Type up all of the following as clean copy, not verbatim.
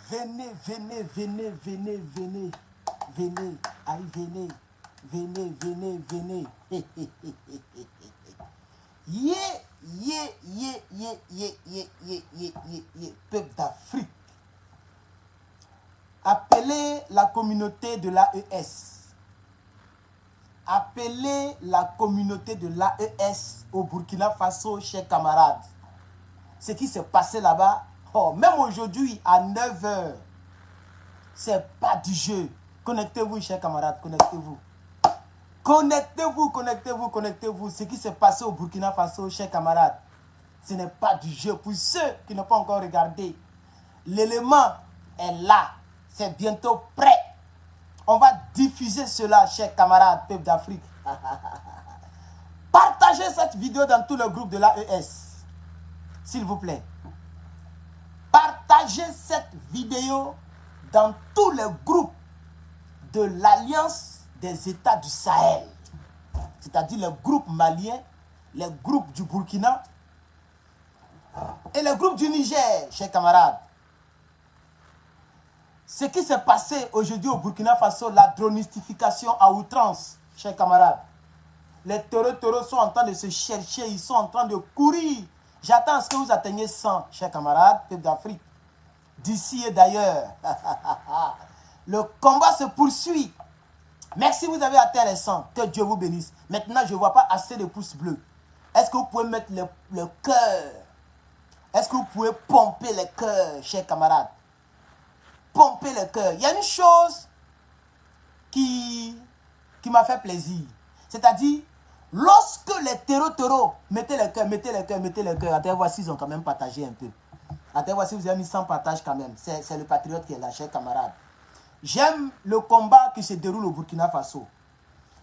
Venez, venez, venez, venez, venez. Venez, aïe, venez. Venez, venez, venez. Peuple d'Afrique. Appelez la communauté de l'AES. Appelez la communauté de l'AES au Burkina Faso, chers camarades. Ce qui s'est passé là-bas, oh, même aujourd'hui à 9 h, c'est pas du jeu. Connectez-vous, chers camarades, connectez-vous. Connectez-vous, connectez-vous, connectez-vous. Ce qui s'est passé au Burkina Faso, chers camarades, ce n'est pas du jeu. Pour ceux qui n'ont pas encore regardé, l'élément est là. C'est bientôt prêt. On va diffuser cela, chers camarades, peuple d'Afrique. Partagez cette vidéo dans tout le groupe de l'AES. S'il vous plaît. Partagez cette vidéo dans tous les groupes de l'Alliance des États du Sahel. C'est-à-dire les groupes maliens, les groupes du Burkina et les groupes du Niger, chers camarades. Ce qui s'est passé aujourd'hui au Burkina Faso, la dronistification à outrance, chers camarades. Les taureaux sont en train de se chercher, ils sont en train de courir. J'attends à ce que vous atteigniez 100, chers camarades, peuple d'Afrique. D'ici et d'ailleurs. Le combat se poursuit. Merci, vous avez atteint les 100. Que Dieu vous bénisse. Maintenant, je ne vois pas assez de pouces bleus. Est-ce que vous pouvez mettre le cœur? Est-ce que vous pouvez pomper le cœur, chers camarades? Pomper le cœur. Il y a une chose qui m'a fait plaisir. C'est-à-dire, lorsque les taureaux, mettez le cœur, mettez le cœur, mettez le cœur. Attends, voici, ils ont quand même partagé un peu. Attends, voici, vous avez mis 100 partages quand même. C'est le patriote qui est là, chers camarades. J'aime le combat qui se déroule au Burkina Faso.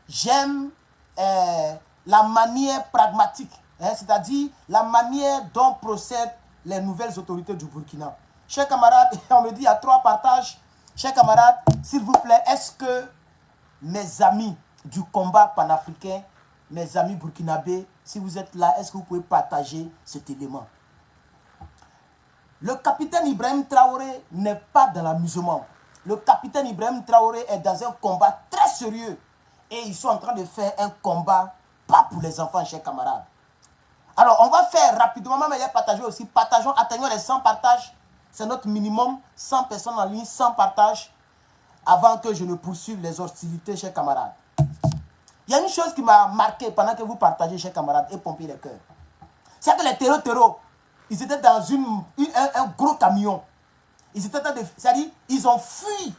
J'aime la manière pragmatique, hein, c'est-à-dire la manière dont procèdent les nouvelles autorités du Burkina. Chers camarades, on me dit il y a 3 partages. Chers camarades, s'il vous plaît, est-ce que mes amis du combat panafricain, mes amis burkinabés, si vous êtes là, est-ce que vous pouvez partager cet élément? Le capitaine Ibrahim Traoré n'est pas dans l'amusement. Le capitaine Ibrahim Traoré est dans un combat très sérieux. Et ils sont en train de faire un combat, pas pour les enfants, chers camarades. Alors, on va faire rapidement, même il y a partagé aussi. Partageons, atteignons les 100 partages. C'est notre minimum. 100 personnes en ligne, 100 partages. Avant que je ne poursuive les hostilités, chers camarades. Il y a une chose qui m'a marqué pendant que vous partagez, chers camarades, et pompez les cœurs. C'est que les taureaux, ils étaient dans un gros camion. Ils étaient c'est-à-dire, ils ont fui.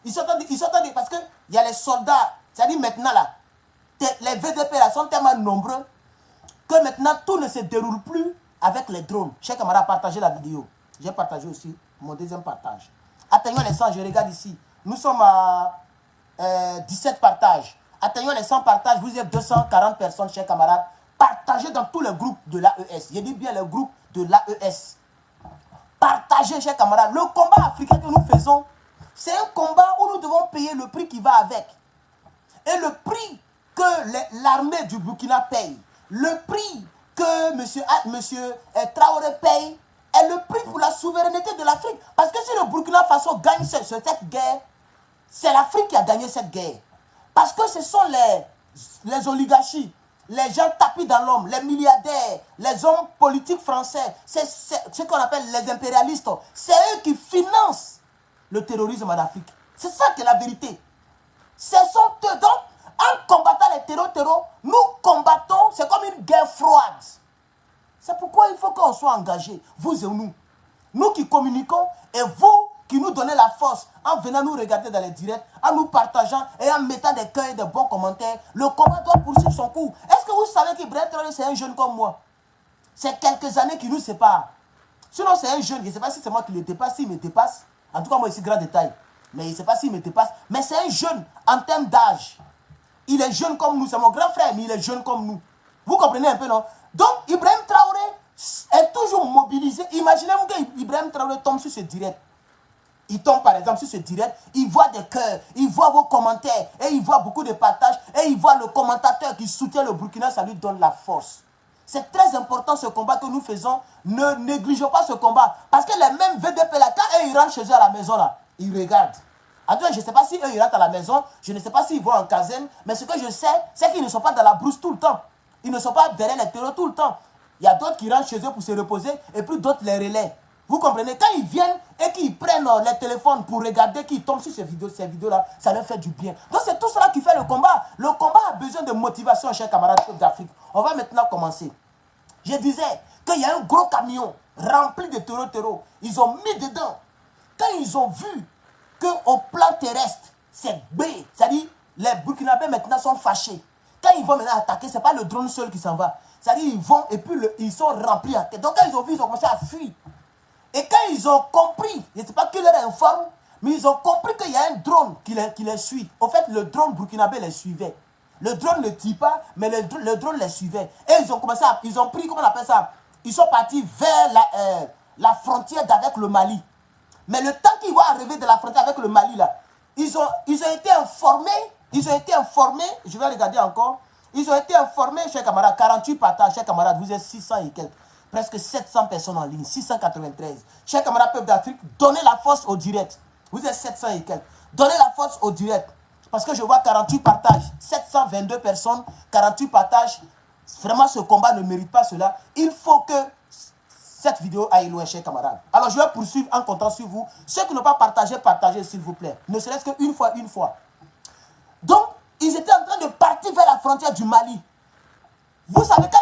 Ils sont parce qu'il y a les soldats. C'est-à-dire maintenant là, les VDP là sont tellement nombreux que maintenant tout ne se déroule plus avec les drones. Chers camarades, partagez la vidéo. J'ai partagé aussi mon deuxième partage. Atteignons les 100, je regarde ici. Nous sommes à 17 partages. Atteignons les 100 partages, vous êtes 240 personnes, chers camarades. Partagez dans tous les groupes de l'AES. Je dis bien les groupes de l'AES. Partagez, chers camarades. Le combat africain que nous faisons, c'est un combat où nous devons payer le prix qui va avec. Et le prix que l'armée du Burkina paye, le prix que monsieur Traoré paye, est le prix pour la souveraineté de l'Afrique. Parce que si le Burkina Faso gagne cette guerre, c'est l'Afrique qui a gagné cette guerre. Parce que ce sont les oligarchies, les gens tapis dans l'homme, les milliardaires, les hommes politiques français, c'est ce qu'on appelle les impérialistes. C'est eux qui financent le terrorisme en Afrique. C'est ça qui est la vérité. Ce sont eux. Donc, en combattant les taureaux, nous combattons, c'est comme une guerre froide. C'est pourquoi il faut qu'on soit engagés, vous et nous. Nous qui communiquons et vous qui nous donnez la force en venant nous regarder dans les directs, en nous partageant et en mettant des cœurs et des bons commentaires. Le combat doit poursuivre son cours. Est-ce que vous savez qu'Ibrahim Traoré, c'est un jeune comme moi? C'est quelques années qui nous séparent. Sinon, c'est un jeune. Je ne sais pas si c'est moi qui le dépasse, s'il me dépasse. En tout cas, moi, ici, grand détail. Mais je ne sais pas s'il me dépasse. Mais c'est un jeune en termes d'âge. Il est jeune comme nous. C'est mon grand frère, mais il est jeune comme nous. Vous comprenez un peu, non? Donc, Ibrahim Traoré est toujours mobilisé. Imaginez-vous qu'Ibrahim Traoré tombe sur ce direct. Il tombe par exemple sur ce direct, il voit des cœurs, il voit vos commentaires, et il voit beaucoup de partages, et il voit le commentateur qui soutient le Burkina, ça lui donne la force. C'est très important ce combat que nous faisons. Ne négligeons pas ce combat. Parce que les mêmes VDP là, quand ils rentrent chez eux à la maison là, ils regardent. En tout cas, je ne sais pas si eux ils rentrent à la maison, je ne sais pas s'ils vont en caserne, mais ce que je sais, c'est qu'ils ne sont pas dans la brousse tout le temps. Ils ne sont pas derrière les terreaux tout le temps. Il y a d'autres qui rentrent chez eux pour se reposer et puis d'autres les relaient. Vous comprenez? Quand ils viennent et qu'ils prennent les téléphones pour regarder, qu'ils tombent sur ces vidéos-là, ça leur fait du bien. Donc c'est tout cela qui fait le combat. Le combat a besoin de motivation, chers camarades d'Afrique. On va maintenant commencer. Je disais qu'il y a un gros camion rempli de terreaux. Ils ont mis dedans. Quand ils ont vu qu'au plan terrestre, c'est B, c'est-à-dire les Burkinabés maintenant sont fâchés. Quand ils vont maintenant attaquer, ce n'est pas le drone seul qui s'en va. C'est-à-dire ils vont et puis ils sont remplis à tête. Donc quand ils ont vu, ils ont commencé à fuir. Et quand ils ont compris, je ne sais pas qui leur informe, mais ils ont compris qu'il y a un drone qui les suit. En fait, le drone burkinabé les suivait. Le drone ne tire pas, mais le drone les suivait. Et ils ont commencé ils ont pris, comment on appelle ça? Ils sont partis vers la frontière avec le Mali. Mais le temps qu'ils vont arriver de la frontière avec le Mali, là, ils ont été informés, je vais regarder encore, ils ont été informés, chers camarades, 48 partages, chers camarades, vous êtes 600 et quelques. Presque 700 personnes en ligne, 693. Chers camarades peuple d'Afrique, donnez la force au direct. Vous êtes 700 et quelques. Donnez la force au direct. Parce que je vois 48 partages, 722 personnes, 48 partages. Vraiment, ce combat ne mérite pas cela. Il faut que cette vidéo aille loin, chers camarades. Alors, je vais poursuivre en comptant sur vous. Ceux qui n'ont pas partagé, partagez, s'il vous plaît. Ne serait-ce qu'une fois, une fois. Donc, ils étaient en train de partir vers la frontière du Mali. Vous savez, quand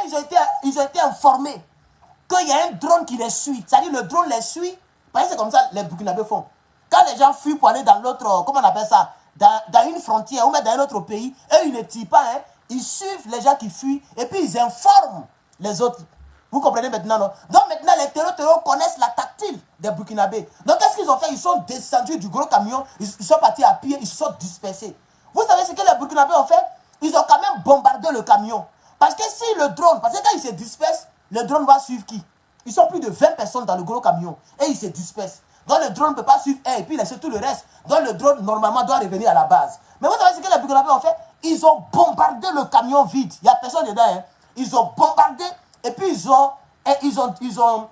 ils ont été informés qu'il y a un drone qui les suit, c'est-à-dire le drone les suit, parce que c'est comme ça les Burkinabés font. Quand les gens fuient pour aller dans l'autre, comment on appelle ça, dans une frontière ou même dans un autre pays, eux ils ne tirent pas, hein, ils suivent les gens qui fuient et puis ils informent les autres. Vous comprenez maintenant, non? Donc maintenant les terroristes connaissent la tactile des Burkinabés. Donc qu'est-ce qu'ils ont fait? Ils sont descendus du gros camion, ils sont partis à pied, ils se sont dispersés. Vous savez ce que les Burkinabés ont fait? Ils ont quand même bombardé le camion. Parce que si le drone, parce que quand ils se dispersent, le drone va suivre qui? Ils sont plus de 20 personnes dans le gros camion et ils se dispersent. Donc le drone ne peut pas suivre un et puis laisser tout le reste. Donc le drone normalement doit revenir à la base. Mais vous savez ce que les Burkinabés ont fait? Ils ont bombardé le camion vide. Il n'y a personne dedans. Hein. Ils ont bombardé et puis ils ont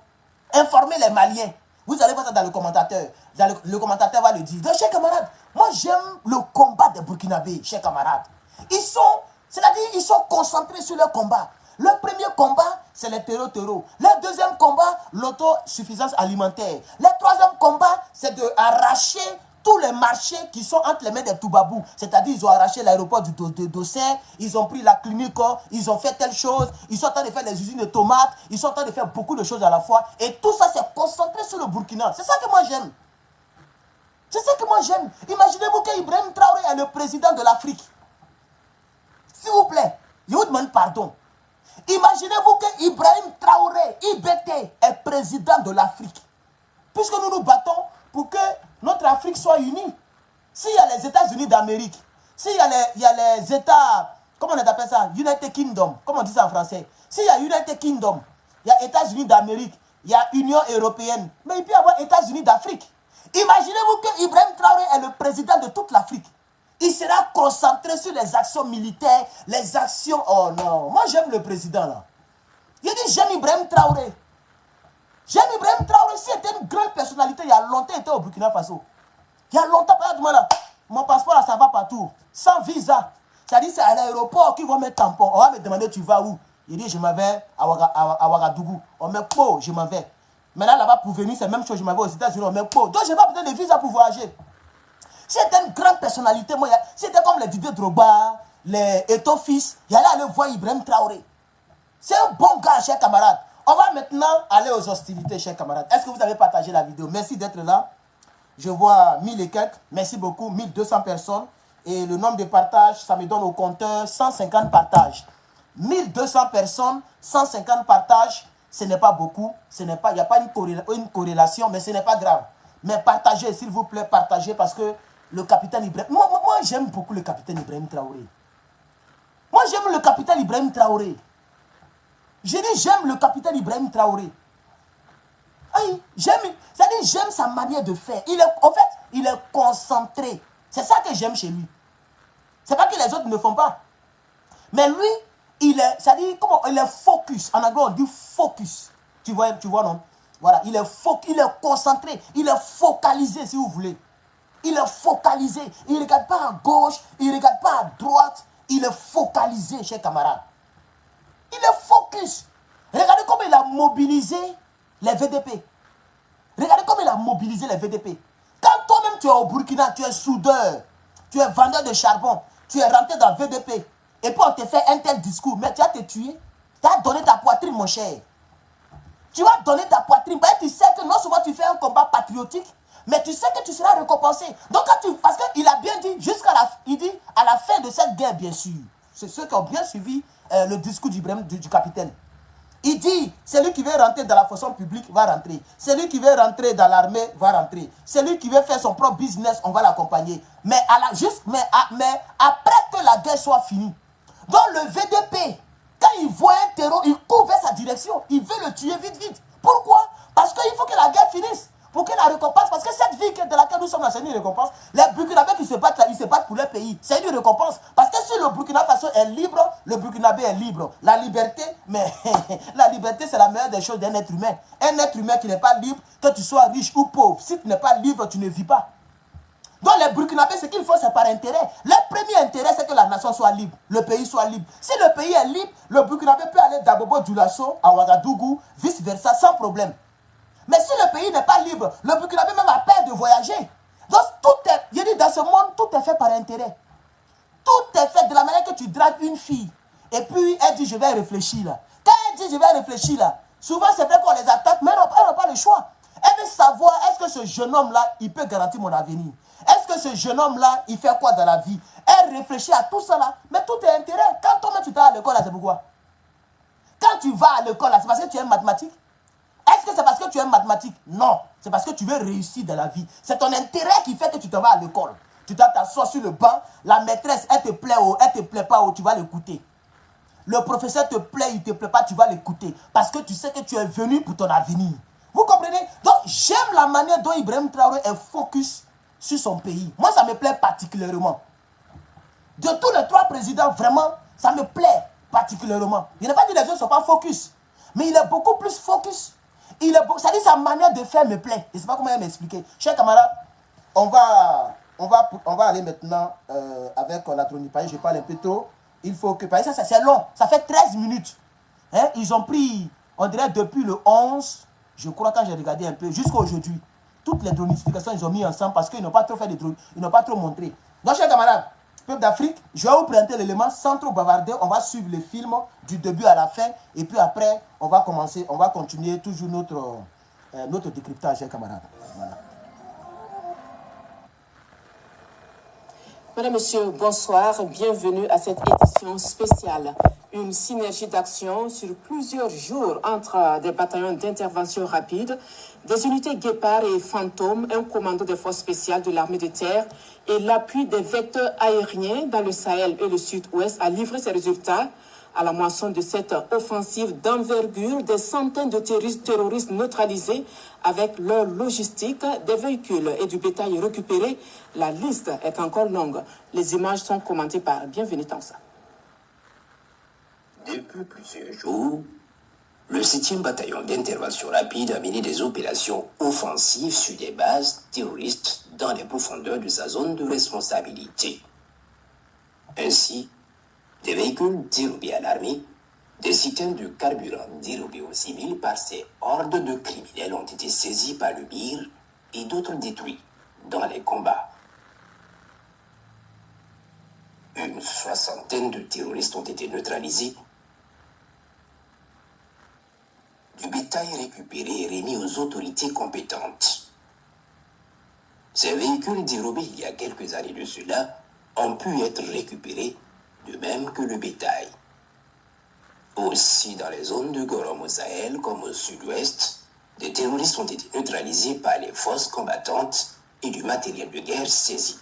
informé les Maliens. Vous allez voir ça dans le commentateur. Le commentateur va le dire. Donc chers camarades, moi j'aime le combat des Burkinabés, chers camarades. C'est-à-dire ils sont concentrés sur leur combat. Le premier combat, c'est les terreaux. Le deuxième combat, l'autosuffisance alimentaire. Le troisième combat, c'est d'arracher tous les marchés qui sont entre les mains des Toubabou. C'est-à-dire, ils ont arraché l'aéroport de Dossé, ils ont pris la clinique, ils ont fait telle chose, ils sont en train de faire les usines de tomates, ils sont en train de faire beaucoup de choses à la fois. Et tout ça, c'est concentré sur le Burkina. C'est ça que moi j'aime. C'est ça que moi j'aime. Imaginez-vous qu'Ibrahim Traoré est le président de l'Afrique. S'il vous plaît, je vous demande pardon. Imaginez-vous que Ibrahim Traoré, IBT, est président de l'Afrique. Puisque nous nous battons pour que notre Afrique soit unie. S'il y a les États-Unis d'Amérique, s'il y a les États, comment on appelle ça? United Kingdom, comment on dit ça en français? S'il y a United Kingdom, il y a États-Unis d'Amérique, il y a Union européenne, mais il peut y avoir États-Unis d'Afrique. Imaginez-vous que Ibrahim Traoré est le président de toute l'Afrique. Il sera concentré sur les actions militaires, les actions... Oh non, moi j'aime le président là. Il dit j'aime Ibrahim Traoré. J'aime Ibrahim Traoré. S'il était une grande personnalité, il y a longtemps, il était au Burkina Faso. Il y a longtemps, là, mon passeport là, ça va partout. Sans visa. C'est-à-dire c'est à l'aéroport qu'ils vont mettre tampon. On va me demander tu vas où? Il dit je m'en vais à Ouagadougou. On met po, je m'en vais. Maintenant là-bas pour venir, c'est la même chose, je m'en vais aux États-Unis, on met po. Donc je n'ai pas besoin de visa pour voyager. C'était une grande personnalité, moi, c'était comme les Didier Drogba, les Eto'o-Fils, il allait aller voir Ibrahim Traoré. C'est un bon gars, chers camarades. On va maintenant aller aux hostilités, chers camarades. Est-ce que vous avez partagé la vidéo? Merci d'être là. Je vois 1000 et quelques. Merci beaucoup, 1200 personnes. Et le nombre de partages, ça me donne au compteur 150 partages. 1200 personnes, 150 partages, ce n'est pas beaucoup. Il n'y a pas une corrélation, mais ce n'est pas grave. Mais partagez, s'il vous plaît, partagez parce que le capitaine Ibrahim... Moi j'aime beaucoup le capitaine Ibrahim Traoré. Moi, j'aime le capitaine Ibrahim Traoré. J'ai dit, j'aime le capitaine Ibrahim Traoré. J'aime sa manière de faire. En fait, il est concentré. C'est ça que j'aime chez lui. C'est pas que les autres ne font pas. Mais lui, c'est-à-dire, comment, il est focus. En anglais, on dit focus. Tu vois, non? Voilà, il est concentré, il est focalisé, si vous voulez. Il est focalisé. Il ne regarde pas à gauche, il ne regarde pas à droite. Il est focalisé, chers camarades. Il est focus. Regardez comment il a mobilisé les VDP. Regardez comment il a mobilisé les VDP. Quand toi-même tu es au Burkina, tu es soudeur, tu es vendeur de charbon, tu es rentré dans VDP, et puis on te fait un tel discours, mais tu vas te tuer. Tu as donné ta poitrine, mon cher. Tu vas donner ta poitrine. Parce que tu sais que non seulement tu fais un combat patriotique, mais tu sais que tu seras récompensé. Donc, parce qu'il a bien dit, il dit, à la fin de cette guerre, bien sûr, c'est ceux qui ont bien suivi le discours du capitaine. Il dit, celui qui veut rentrer dans la fonction publique va rentrer. Celui qui veut rentrer dans l'armée va rentrer. Celui qui veut faire son propre business, on va l'accompagner. Mais, après que la guerre soit finie, donc le VDP, quand il voit un terreau, il court vers sa direction. Il veut le tuer vite, vite. Pourquoi? Parce qu'il faut que la guerre finisse. Pour que la récompense, parce que cette vie de laquelle nous sommes là, c'est une récompense. Les Burkinabés qui se battent là, ils se battent pour leur pays. C'est une récompense. Parce que si le Burkina Faso est libre, le Burkinabé est libre. La liberté, mais la liberté, c'est la meilleure des choses d'un être humain. Un être humain qui n'est pas libre, que tu sois riche ou pauvre, si tu n'es pas libre, tu ne vis pas. Donc les Burkinabés, ce qu'il faut, c'est par intérêt. Leur premier intérêt, c'est que la nation soit libre, le pays soit libre. Si le pays est libre, le Burkinabé peut aller d'Abobo Dioulasso à Ouagadougou, vice-versa, sans problème. Mais si le pays n'est pas libre, le Burkinabé même a peur de voyager. Donc tout est, je dis, dans ce monde, tout est fait par intérêt. Tout est fait de la manière que tu dragues une fille. Et puis elle dit, je vais réfléchir là. Quand elle dit, je vais réfléchir là, souvent c'est vrai qu'on les attaque, mais elle n'a pas le choix. Elle veut savoir, est-ce que ce jeune homme-là, il peut garantir mon avenir? Est-ce que ce jeune homme-là, il fait quoi dans la vie? Elle réfléchit à tout ça là, mais tout est intérêt. Quand toi-même tu vas à l'école là, c'est pourquoi? Quand tu vas à l'école là, c'est parce que tu aimes mathématiques? Est-ce que c'est parce que tu aimes mathématiques? Non, c'est parce que tu veux réussir dans la vie. C'est ton intérêt qui fait que tu te vas à l'école. Tu t'assois sur le banc, la maîtresse, elle te plaît ou elle te plaît pas ou tu vas l'écouter. Le professeur te plaît, il te plaît pas, tu vas l'écouter. Parce que tu sais que tu es venu pour ton avenir. Vous comprenez? Donc, j'aime la manière dont Ibrahim Traoré est focus sur son pays. Moi, ça me plaît particulièrement. De tous les trois présidents, vraiment, ça me plaît particulièrement. Je n'ai pas dit que les autres ne sont pas focus. Mais il est beaucoup plus focus. Ça dit sa manière de faire me plaît. Je ne sais pas comment elle m'expliquer. Chers camarades, on va aller maintenant avec la tronipaille. Je parle un peu trop. Il faut que... Ça, c'est long. Ça fait 13 minutes. Hein? Ils ont pris, on dirait depuis le 11, je crois quand j'ai regardé un peu, jusqu'à aujourd'hui. Toutes les dronifications, ils ont mis ensemble parce qu'ils n'ont pas trop fait de drones. Ils n'ont pas trop montré. Donc, chers camarades, peuple d'Afrique, je vais vous présenter l'élément sans trop bavarder. On va suivre le film du début à la fin. Et puis après, on va continuer toujours notre décryptage, chers camarades. Voilà. Mesdames, Messieurs, bonsoir. Bienvenue à cette édition spéciale. Une synergie d'action sur plusieurs jours entre des bataillons d'intervention rapide, des unités Guépard et Fantôme, un commando des forces spéciales de l'armée de terre et l'appui des vecteurs aériens dans le Sahel et le Sud-Ouest a livré ses résultats. À la moisson de cette offensive d'envergure, des centaines de terroristes neutralisés avec leur logistique, des véhicules et du bétail récupérés. La liste est encore longue. Les images sont commentées par Bienvenue Tansa. Depuis plusieurs jours, le 7e bataillon d'intervention rapide a mené des opérations offensives sur des bases terroristes dans les profondeurs de sa zone de responsabilité. Ainsi, des véhicules dérobés à l'armée, des citernes de carburant dérobés aux civils par ces hordes de criminels ont été saisis par le MIR et d'autres détruits dans les combats. Une soixantaine de terroristes ont été neutralisés, du bétail récupéré et remis aux autorités compétentes. Ces véhicules dérobés il y a quelques années de cela ont pu être récupérés, de même que le bétail. Aussi, dans les zones de Gorom au Sahel comme au sud-ouest, des terroristes ont été neutralisés par les forces combattantes et du matériel de guerre saisi.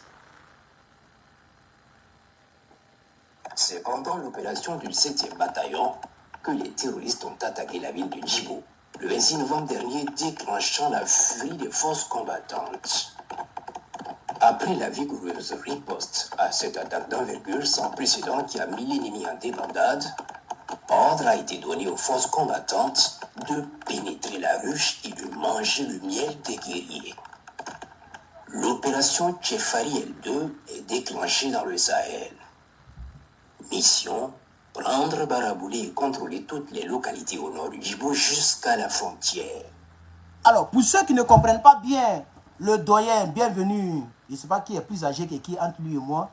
C'est pendant l'opération du 7e bataillon que les terroristes ont attaqué la ville de Djibo le 26 novembre dernier, déclenchant la furie des forces combattantes. Après la vigoureuse riposte à cette attaque d'envergure sans précédent qui a mis l'ennemi en débandade, Ordre a été donné aux forces combattantes de pénétrer la ruche et de manger le miel des guerriers. L'opération Tchefari L2 est déclenchée dans le Sahel. Mission, prendre Baraboulé et contrôler toutes les localités au nord du Djibo jusqu'à la frontière. Alors, pour ceux qui ne comprennent pas bien, le doyen, bienvenue, je ne sais pas qui est plus âgé que qui entre lui et moi,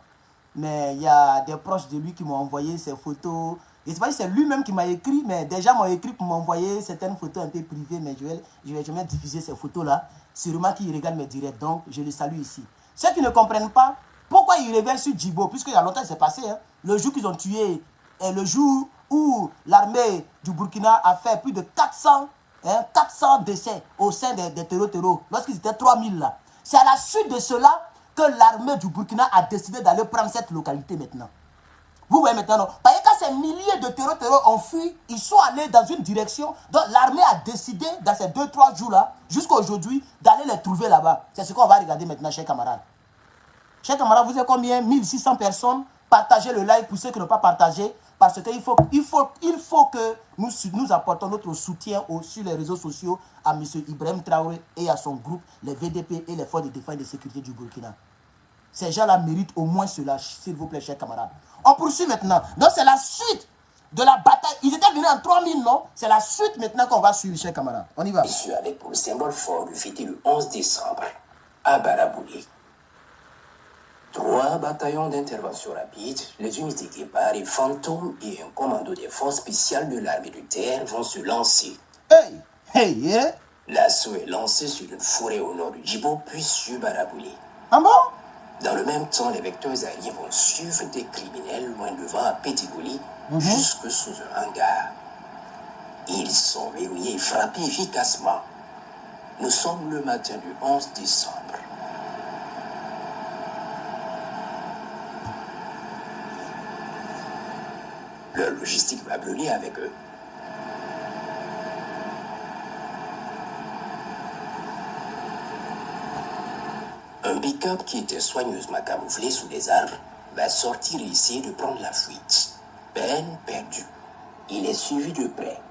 mais il y a des proches de lui qui m'ont envoyé ces photos. Je ne sais pas si c'est lui-même qui m'a écrit, mais déjà m'ont écrit pour m'envoyer certaines photos un peu privées, mais je vais jamais diffuser ces photos-là. Sûrement qu'ils regardent mes directs, donc je les salue ici. Ceux qui ne comprennent pas, pourquoi ils reviennent sur Djibo, puisqu'il y a longtemps, c'est passé, hein, le jour qu'ils ont tué, et le jour où l'armée du Burkina a fait plus de 400 décès au sein des terreaux, lorsqu'ils étaient 3000 là. C'est à la suite de cela que l'armée du Burkina a décidé d'aller prendre cette localité maintenant. Vous voyez maintenant, non? Parce que quand ces milliers de terreaux ont fui, ils sont allés dans une direction. Donc l'armée a décidé, dans ces 2-3 jours-là, jusqu'à aujourd'hui, d'aller les trouver là-bas. C'est ce qu'on va regarder maintenant, chers camarades. Chers camarades, vous êtes combien? 1600 personnes. Partagez le live pour ceux qui n'ont pas partagé. Parce qu'il faut que nous apportons notre soutien sur les réseaux sociaux à M. Ibrahim Traoré et à son groupe, les VDP et les forces de défense et de sécurité du Burkina. Ces gens-là méritent au moins cela, s'il vous plaît, chers camarades. On poursuit maintenant. Donc, c'est la suite de la bataille. Ils étaient venus en 3000, non? C'est la suite maintenant qu'on va suivre, chers camarades. On y va. Je suis avec pour le symbole fort de fêter le 11 décembre à Baraboulé. 3 bataillons d'intervention rapide, les unités Guépard et Fantôme et un commando des forces spéciales de l'armée de terre vont se lancer. Hey. L'assaut est lancé sur une forêt au nord du Djibo, puis sur Baraboulé. Ah bon? Dans le même temps, les vecteurs aériens vont suivre des criminels loin devant à Pétigoli, jusque sous un hangar. Ils sont verrouillés et frappés efficacement. Nous sommes le matin du 11 décembre. Leur logistique va brûler avec eux. Un pick-up qui était soigneusement camouflé sous les arbres va sortir et essayer de prendre la fuite. Peine perdue. Il est suivi de près.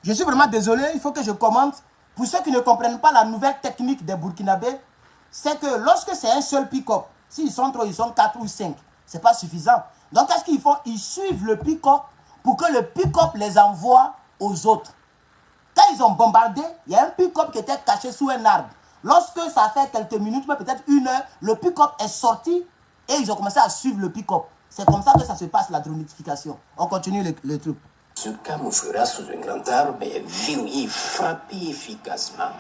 Je suis vraiment désolé, il faut que je commente. Pour ceux qui ne comprennent pas la nouvelle technique des Burkinabés, c'est que lorsque c'est un seul pick-up, s'ils sont trop, ils sont 4 ou 5, ce n'est pas suffisant. Donc, qu'est-ce qu'ils font? Ils suivent le pick-up pour que le pick-up les envoie aux autres. Quand ils ont bombardé, il y a un pick-up qui était caché sous un arbre. Lorsque ça fait quelques minutes, peut-être 1 heure, le pick-up est sorti et ils ont commencé à suivre le pick-up. C'est comme ça que ça se passe, la dronification. On continue le truc. Se camouflera sous un grand arbre et est verrouillé et frappé efficacement.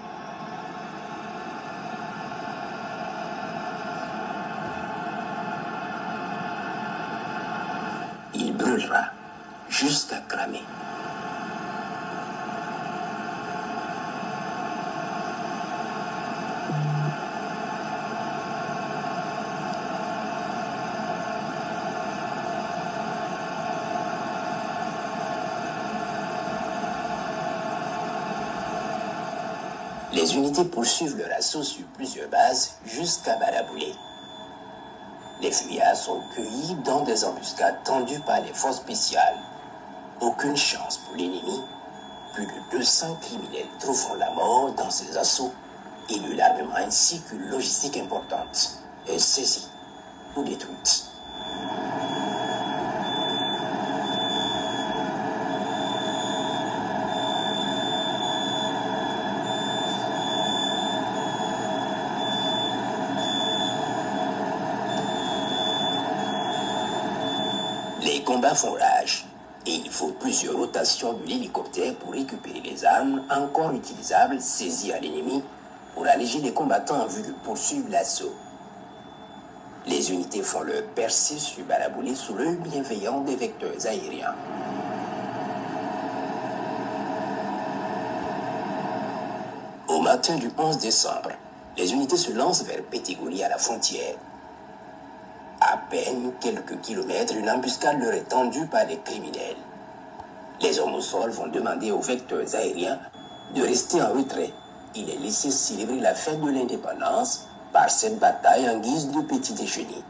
Il brûlera jusqu'à cramer. Les unités poursuivent leur assaut sur plusieurs bases jusqu'à Baraboulé. Les fuyards sont cueillis dans des embuscades tendues par les forces spéciales. Aucune chance pour l'ennemi. Plus de 200 criminels trouveront la mort dans ces assauts et de l'armement ainsi qu'une logistique importante est saisie ou détruite. Les combats font rage et il faut plusieurs rotations de l'hélicoptère pour récupérer les armes encore utilisables saisies à l'ennemi pour alléger les combattants en vue de poursuivre l'assaut. Les unités font leur percée sur Baraboulé sous l'œil bienveillant des vecteurs aériens. Au matin du 11 décembre, les unités se lancent vers Pétigoli à la frontière. À peine quelques kilomètres, une embuscade leur est tendue par des criminels. Les hommes au sol vont demander aux vecteurs aériens de rester en retrait. Il est laissé célébrer la fête de l'indépendance par cette bataille en guise de petit déjeuner.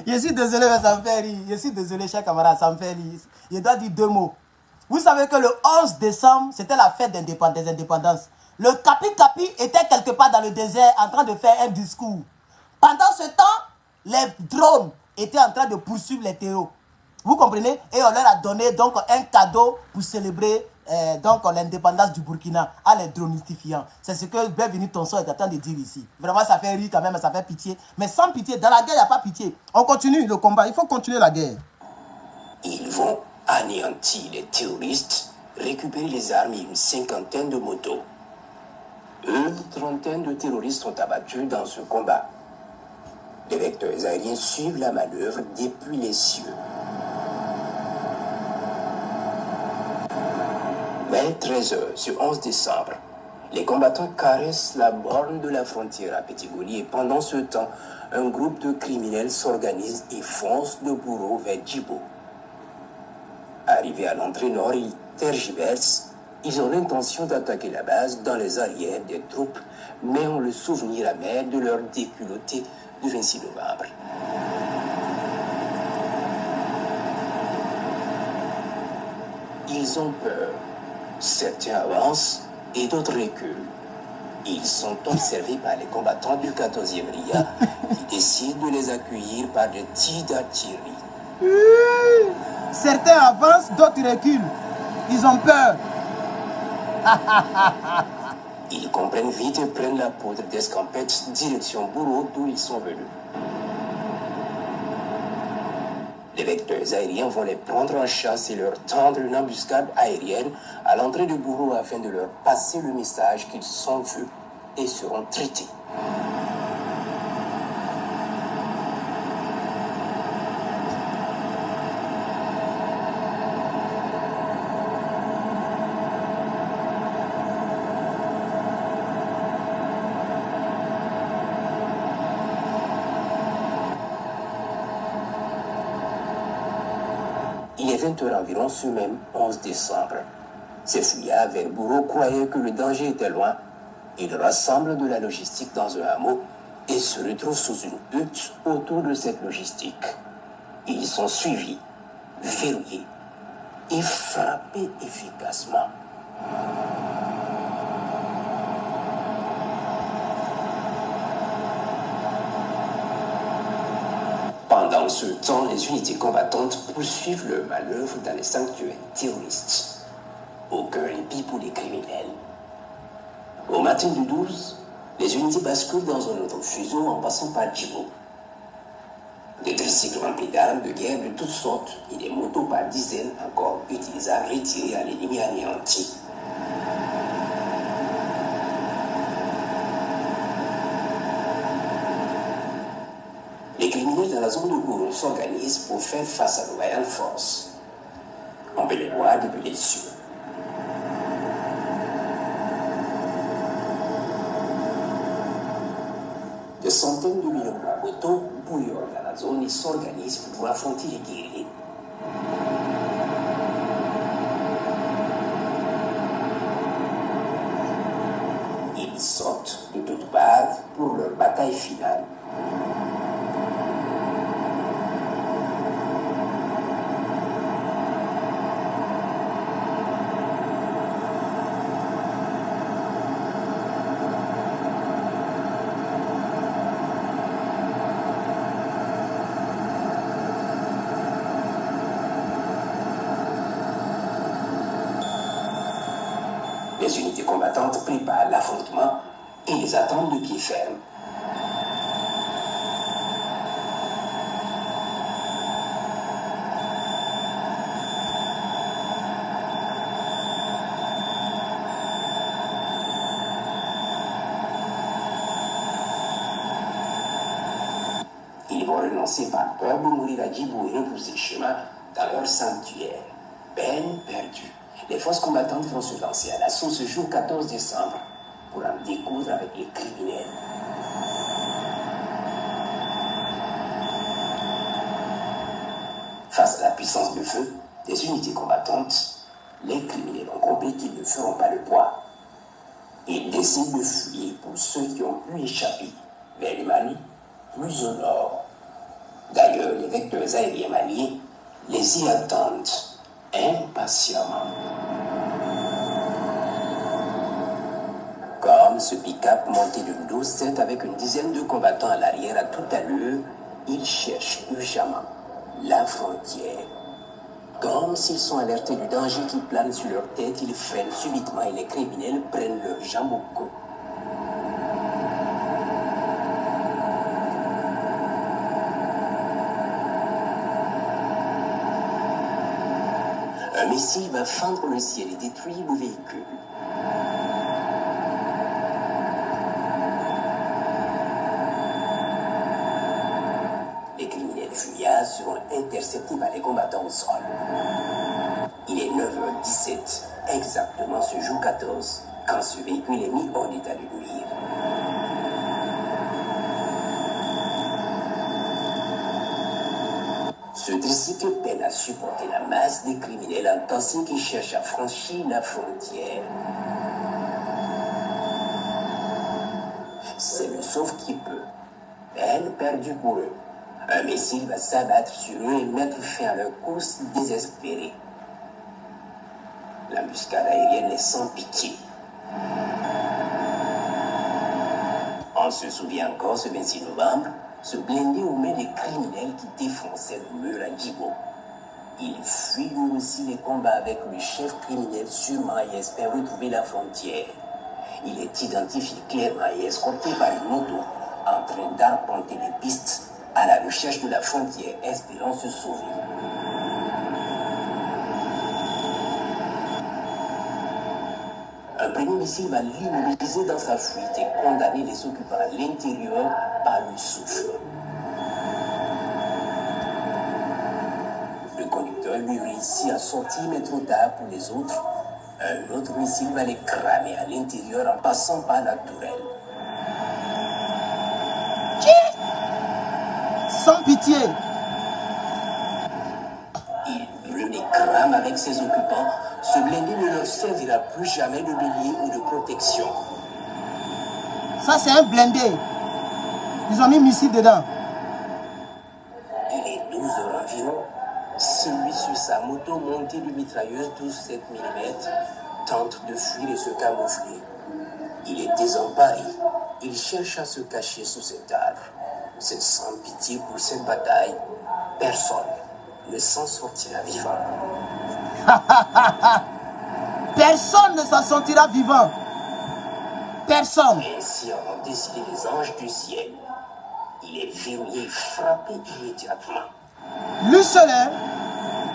Je suis désolé, mais ça me fait rire. Je suis désolé, chers camarades, ça me fait rire. Je dois dire 2 mots. Vous savez que le 11 décembre, c'était la fête des indépendances. Le Capi était quelque part dans le désert en train de faire un discours. Pendant ce temps, les drones étaient en train de poursuivre les terreaux. Vous comprenez? Et on leur a donné donc un cadeau pour célébrer donc l'indépendance du Burkina à les dronistifiants. C'est ce que Bienvenue Tonson est en train de dire ici. Vraiment, ça fait rire quand même, ça fait pitié. Mais sans pitié, dans la guerre, il n'y a pas pitié. On continue le combat, il faut continuer la guerre. Ils vont anéantir les terroristes, récupérer les armes et une 50aine de motos. Une 30aine de terroristes sont abattus dans ce combat. Les vecteurs aériens suivent la manœuvre depuis les cieux. Vers 13h, ce 11 décembre, les combattants caressent la borne de la frontière à Petit-Goli et pendant ce temps, un groupe de criminels s'organise et fonce de Bourreau vers Djibo. Arrivés à l'entrée nord, ils tergiversent. Ils ont l'intention d'attaquer la base dans les arrières des troupes, mais ont le souvenir amer de leur déculotté du 26 novembre. Ils ont peur. Certains avancent et d'autres reculent. Ils sont observés par les combattants du 14e RIA qui décident de les accueillir par des tirs d'artillerie. Certains avancent, d'autres reculent. Ils ont peur. Ils comprennent vite et prennent la poudre d'escampette direction Bourreau d'où ils sont venus. Les vecteurs aériens vont les prendre en chasse et leur tendre une embuscade aérienne à l'entrée de Bourreau afin de leur passer le message qu'ils sont vus et seront traités. Il est 20h environ ce même 11 décembre. Ces fuyards vers Bourreau croyaient que le danger était loin. Ils rassemblent de la logistique dans un hameau et se retrouvent sous une hutte autour de cette logistique. Ils sont suivis, verrouillés et frappés efficacement. Pendant ce temps, les unités combattantes poursuivent leur manœuvre dans les sanctuaires terroristes. Aucun répit pour les criminels. Au matin du 12, les unités basculent dans un autre fuseau en passant par Djibo. Des tricycles remplis d'armes de guerre de toutes sortes et des motos par dizaines encore utilisables retirés à l'ennemi anéanti. Les criminels dans la zone de Bourreau s'organisent pour faire face à nos forces. On peut les voir depuis les cieux. Des centaines de millions de motos bouillonnent dans la zone et s'organisent pour affronter les guerriers. Ils sortent de toutes parts pour leur bataille finale. Les unités combattantes préparent l'affrontement et les attendent de pied ferme. Ils vont renoncer par peur de mourir à Djibo et repousser chemin dans leur sanctuaire. Peine perdue. Les forces combattantes vont se lancer à l'assaut ce jour 14 décembre. pour en découdre avec les criminels. Face à la puissance du feu des unités combattantes, les criminels ont compris qu'ils ne feront pas le poids. Ils décident de fuir pour ceux qui ont pu échapper vers le Mali, plus au nord. D'ailleurs, les vecteurs aériens maliens les y attendent impatiemment. Comme ce pick-up monté d'une 12-7 avec une dizaine de combattants à l'arrière à toute allure, ils cherchent urgemment la frontière. Comme s'ils sont alertés du danger qui plane sur leur tête, ils freinent subitement et les criminels prennent leurs jambes au cou. Un missile va fendre le ciel et détruire le véhicule. Les criminels fuyards seront interceptés par les combattants au sol. Il est 9h17, exactement ce jour 14, quand ce véhicule est mis en état de nuire. Ce tricycle peine à supporter la masse des criminels entassés qui cherchent à franchir la frontière. C'est le sauve qui peut. Peine perdue pour eux. Un missile va s'abattre sur eux et mettre fin à leur course désespérée. L'embuscade aérienne est sans pitié. On se souvient encore, ce 26 novembre, ce blindé aux mains des criminels qui défonçaient le mur à Djibo. Il fuit lui aussi les combats avec le chef criminel sûrement et espère retrouver la frontière. Il est identifié clairement et escorté par une moto en train d'arpenter les pistes à la recherche de la frontière, espérant se sauver. Un premier missile va l'immobiliser dans sa fuite et condamner les occupants à l'intérieur par le souffle. Le conducteur lui réussit à sortir, mais trop tard pour les autres. Un autre missile va les cramer à l'intérieur en passant par la tourelle. Sans pitié. Il brûle et crame avec ses occupants. Ce blindé ne leur servira plus jamais de bélier ou de protection. Ça, c'est un blindé. Ils ont mis missile dedans. Il est 12h environ. Celui sur sa moto montée de mitrailleuse 12,7 mm tente de fuir et se camoufler. Il est désemparé. Il cherche à se cacher sous cet arbre. C'est sans pitié pour cette bataille. Personne ne s'en sortira vivant. Personne ne s'en sortira vivant. Personne. Ainsi en ont décidé les anges du ciel. Il est verrouillé et frappé immédiatement. Lui seul, hein,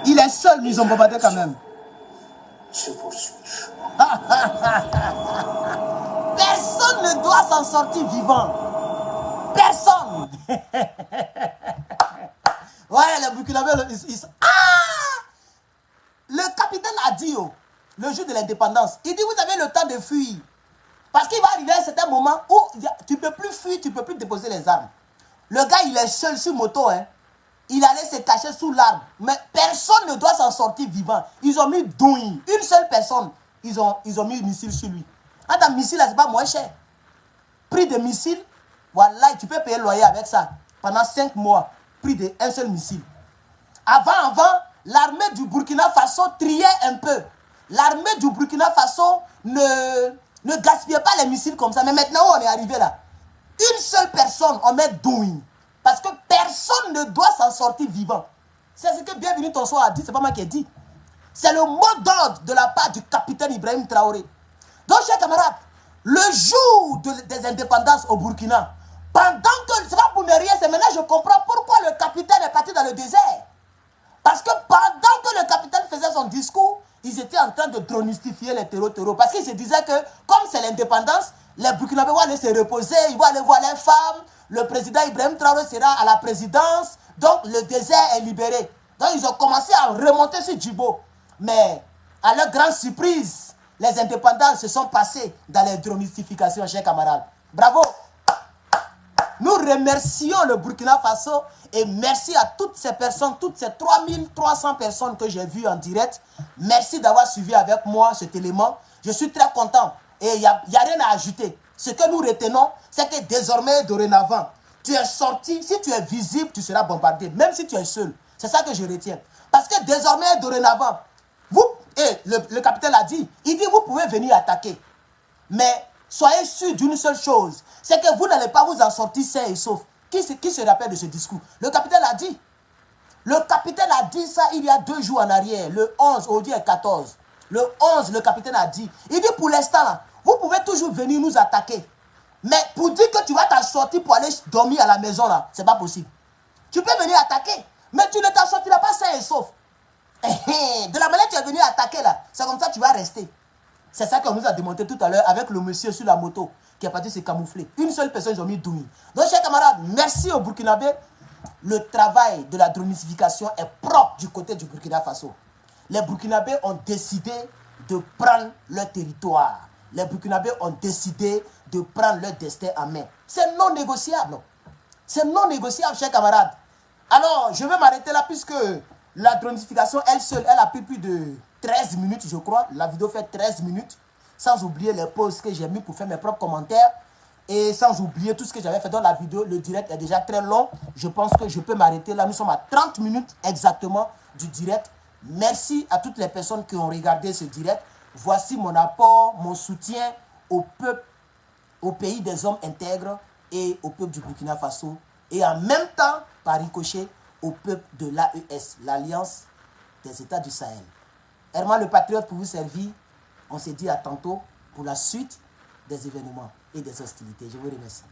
il est seul, mais ils ont bombardé quand même. Se poursuivent. Personne ne doit s'en sortir vivant. Personne. Ouais, les Burkinabés, le capitaine a dit, le jour de l'indépendance, il dit, vous avez le temps de fuir. Parce qu'il va arriver à un certain moment où tu ne peux plus fuir, tu ne peux plus déposer les armes. Le gars, il est seul sur moto, hein. Il allait se cacher sous l'arbre. Mais personne ne doit s'en sortir vivant. Ils ont mis douille. Une seule personne, ils ont mis un missile sur lui. Un missile, là, c'est pas moins cher. Prix de missile, voilà, tu peux payer le loyer avec ça. Pendant 5 mois, prix d'un seul missile. Avant, l'armée du Burkina Faso triait un peu. L'armée du Burkina Faso ne gaspillait pas les missiles comme ça. Mais maintenant, on est arrivé là. Une seule personne, on met douille. Parce que personne ne doit s'en sortir vivant. C'est ce que Bienvenue ton soir a dit, c'est pas moi qui ai dit. C'est le mot d'ordre de la part du capitaine Ibrahim Traoré. Donc, chers camarades, le jour des indépendances au Burkina, pendant que, c'est pas pour ne rien, c'est maintenant je comprends pourquoi le capitaine est parti dans le désert. Parce que pendant que le capitaine faisait son discours, ils étaient en train de dronistifier les terreaux. Parce qu'ils se disaient que, comme c'est l'indépendance, les Burkinabés vont aller se reposer, ils vont aller voir les femmes, le président Ibrahim Traoré sera à la présidence, donc le désert est libéré. Donc ils ont commencé à remonter sur Djibo. Mais, à leur grande surprise, les indépendants se sont passés dans les dromistifications, chers camarades. Bravo! Nous remercions le Burkina Faso et merci à toutes ces personnes, toutes ces 3300 personnes que j'ai vues en direct. Merci d'avoir suivi avec moi cet élément. Je suis très content et il n'y a rien à ajouter. Ce que nous retenons, c'est que désormais, dorénavant, tu es sorti, si tu es visible, tu seras bombardé, même si tu es seul. C'est ça que je retiens. Parce que désormais, dorénavant, vous, et le capitaine l'a dit, il dit vous pouvez venir attaquer. Mais soyez sûr d'une seule chose, c'est que vous n'allez pas vous en sortir sain et sauf. Qui se rappelle de ce discours? Le capitaine l'a dit. Le capitaine a dit ça il y a 2 jours en arrière, le 11, aujourd'hui est 14. Le 11, le capitaine a dit, il dit pour l'instant, vous pouvez toujours venir nous attaquer. Mais pour dire que tu vas t'en sortir pour aller dormir à la maison, là, c'est pas possible. Tu peux venir attaquer, mais tu ne t'en sortiras pas sain et sauf. De la manière que tu es venu attaquer, là, c'est comme ça que tu vas rester. C'est ça qu'on nous a démontré tout à l'heure avec le monsieur sur la moto qui est parti se camoufler. Une seule personne, ils ont mis douille. Donc, chers camarades, merci aux Burkinabés. Le travail de la dronification est propre du côté du Burkina Faso. Les Burkinabés ont décidé de prendre leur territoire. Les Burkinabés ont décidé de prendre leur destin en main. C'est non négociable. C'est non négociable, chers camarades. Alors, je vais m'arrêter là puisque la dronification, elle seule, elle a pris plus de 13 minutes, je crois. La vidéo fait 13 minutes. Sans oublier les pauses que j'ai mis pour faire mes propres commentaires. Et sans oublier tout ce que j'avais fait dans la vidéo. Le direct est déjà très long. Je pense que je peux m'arrêter là. Nous sommes à 30 minutes exactement du direct. Merci à toutes les personnes qui ont regardé ce direct. Voici mon apport, mon soutien au peuple, au pays des hommes intègres et au peuple du Burkina Faso. Et en même temps, par ricochet, au peuple de l'AES, l'Alliance des États du Sahel. Herman le Patriote pour vous servir. On se dit à tantôt pour la suite des événements et des hostilités. Je vous remercie.